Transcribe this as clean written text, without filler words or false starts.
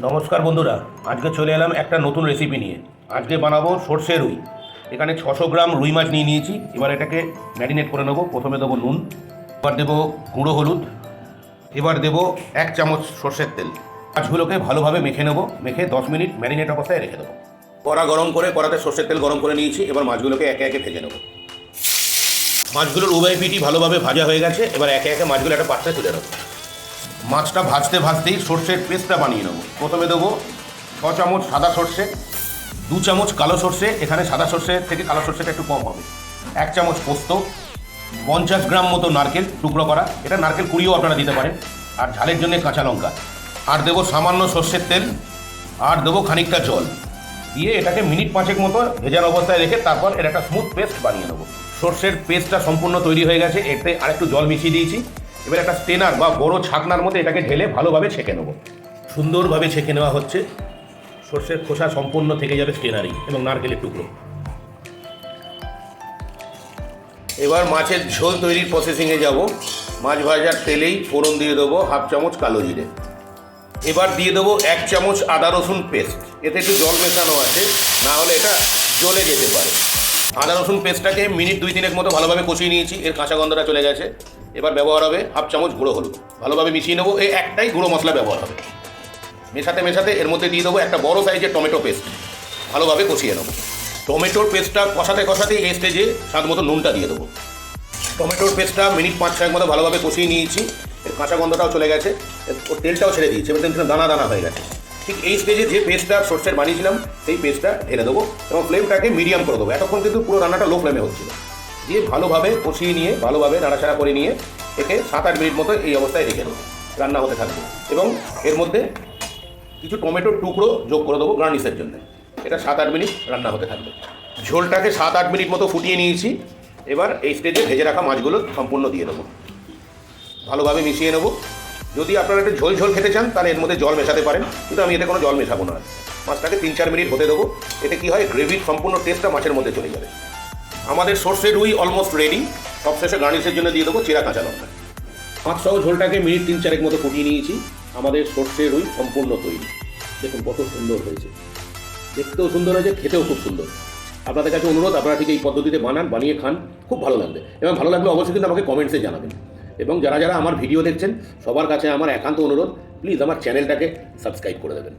নমস্কার বন্ধুরা, আজকে চলে এলাম একটা নতুন রেসিপি নিয়ে। আজকে বানাবো সর্ষে রুই। এখানে 600 গ্রাম রুই মাছ নিয়ে নিয়েছি। এবার এটাকে ম্যারিনেট করে নেবো। প্রথমে দেবো নুন, এবার দেবো গুঁড়ো হলুদ, এবার দেবো 1 চামচ সর্ষের তেল। মাছগুলোকে ভালোভাবে মেখে নেবো, মেখে 10 মিনিট ম্যারিনেট অবস্থায় রেখে দেবো। কড়া গরম করে কড়াতে সর্ষের তেল গরম করে নিয়েছি। এবার মাছগুলোকে একে একে ভেজে নেবো। মাছগুলোর উভয় পিঠই ভালোভাবে ভাজা হয়ে গেছে। এবার একে একে মাছগুলো একটা পাত্রে তুলে নেবো। মাছটা ভাজতে ভাজতেই সর্ষের পেস্টটা বানিয়ে নেবো। প্রথমে দেবো 6 চামচ সাদা সর্ষে, 2 চামচ কালো সর্ষে, এখানে সাদা সর্ষে থেকে কালো সর্ষেটা একটু কম হবে, 1 চামচ পোস্ত, 50 গ্রাম মতো নারকেল টুকরো করা, এটা নারকেল কুড়িও আপনারা দিতে পারেন, আর ঝালের জন্য কাঁচা লঙ্কা, আর দেবো সামান্য সর্ষের তেল, আর দেবো খানিকটা জল দিয়ে এটাকে মিনিট 5 মতো ভেজানো অবস্থায় রেখে তারপর এর একটা স্মুথ পেস্ট বানিয়ে নেবো। সর্ষের পেস্টটা সম্পূর্ণ তৈরি হয়ে গেছে। এতে আরেকটু জল মিশিয়ে দিয়েছি। এবার একটা স্টেনার বা বড় ছাকনার মধ্যে এটাকে ঢেলে ভালোভাবে ছেঁকে নেবো। সুন্দরভাবে ছেঁকে নেওয়া হচ্ছে। সর্ষের খোসা সম্পূর্ণ থেকে যাবে স্টেনারেই, এবং নারকেলের টুকরো। এবার মাছের ঝোল তৈরির প্রসেসিংয়ে যাব। মাছ ভাজার তেলেই ফোড়ন দিয়ে দেবো 1/2 চামচ কালো জিরে। এবার দিয়ে দেবো 1 চামচ আদা রসুন পেস্ট। এতে একটু জল মেশানো আছে, না হলে এটা জ্বলে যেতে পারে। আদা রসুন পেস্টটাকে মিনিট 2-3 মতো ভালোভাবে কষিয়ে নিয়েছি। এর কাঁচা গন্ধটা চলে গেছে। এবার ব্যবহার হবে 1/2 চামচ গুঁড়ো হলুদ। ভালোভাবে মিশিয়ে নেবো। এই একটাই গুঁড়ো মশলা ব্যবহার হবে। মেশাতে মেশাতে এর মধ্যে দিয়ে দেবো একটা বড় সাইজের টমেটো পেস্ট। ভালোভাবে কষিয়ে নেবো। টমেটোর পেস্টটা কষাতে কষাতেই এই স্টেজে স্বাদ মতো নুনটা দিয়ে দেবো। টমেটোর পেস্টটা মিনিট 5-6 মতো ভালোভাবে কষিয়ে নিয়েছি। এর কাঁচা গন্ধটাও চলে গেছে, ওর তেলটাও ছেড়ে দিয়েছে, এবার দেখুন দানা দানা হয়ে গেছে। ঠিক এই স্টেজে যে পেস্টটা সর্ষের বানিয়েছিলাম সেই পেস্টটা ঢেলে দেবো এবং ফ্লেমটাকে মিডিয়াম করে দেবো। এতক্ষণ কিন্তু পুরো রান্নাটা লো ফ্লেমে হচ্ছিল। দিয়ে ভালোভাবে কষিয়ে নিয়ে ভালোভাবে নাড়াচাড়া করে নিয়ে একে 7-8 মিনিট মতো এই অবস্থায় রেখে দেবো। রান্না হতে থাকবে এবং এর মধ্যে কিছু টমেটোর টুকরো যোগ করে দেবো গার্নিশের জন্য। এটা 7-8 মিনিট রান্না হতে থাকবে। ঝোলটাকে 7-8 মিনিট মতো ফুটিয়ে নিয়েছি। এবার এই স্টেজে ভেজে রাখা মাছগুলো সম্পূর্ণ দিয়ে দেবো। ভালোভাবে মিশিয়ে নেবো। যদি আপনারা একটু ঝোল ঝোল খেতে চান তাহলে এর মধ্যে জল মেশাতে পারেন, কিন্তু আমি এতে কোনো জল মেশাবো না। মাছটাকে 3-4 মিনিট হতে দেবো। এতে কী হয়, গ্রেভির সম্পূর্ণ টেস্টটা মাছের মধ্যে চলে যাবে। আমাদের সর্ষে রুই অলমোস্ট রেডি। সবশেষে গার্নিশের জন্য দিয়ে দেবো চেরা কাঁচা লঙ্কা। মাছসহ ঝোলটাকে মিনিট 3-4 মতো ফুটিয়ে নিয়েছি। আমাদের সর্ষে রুই সম্পূর্ণ তৈরি। দেখুন কত সুন্দর হয়েছে, দেখতেও সুন্দর হয়েছে, খেতেও খুব সুন্দর। আপনাদের কাছে অনুরোধ, আপনারা ঠিক এই পদ্ধতিতে বানান, বানিয়ে খান, খুব ভালো লাগবে। এবং ভালো লাগলে অবশ্যই কিন্তু আমাকে কমেন্টসে জানাবেন। এবং যারা যারা আমার ভিডিও দেখছেন সবার কাছে আমার একান্ত অনুরোধ, প্লিজ আমার চ্যানেলটাকে সাবস্ক্রাইব করে দেবেন।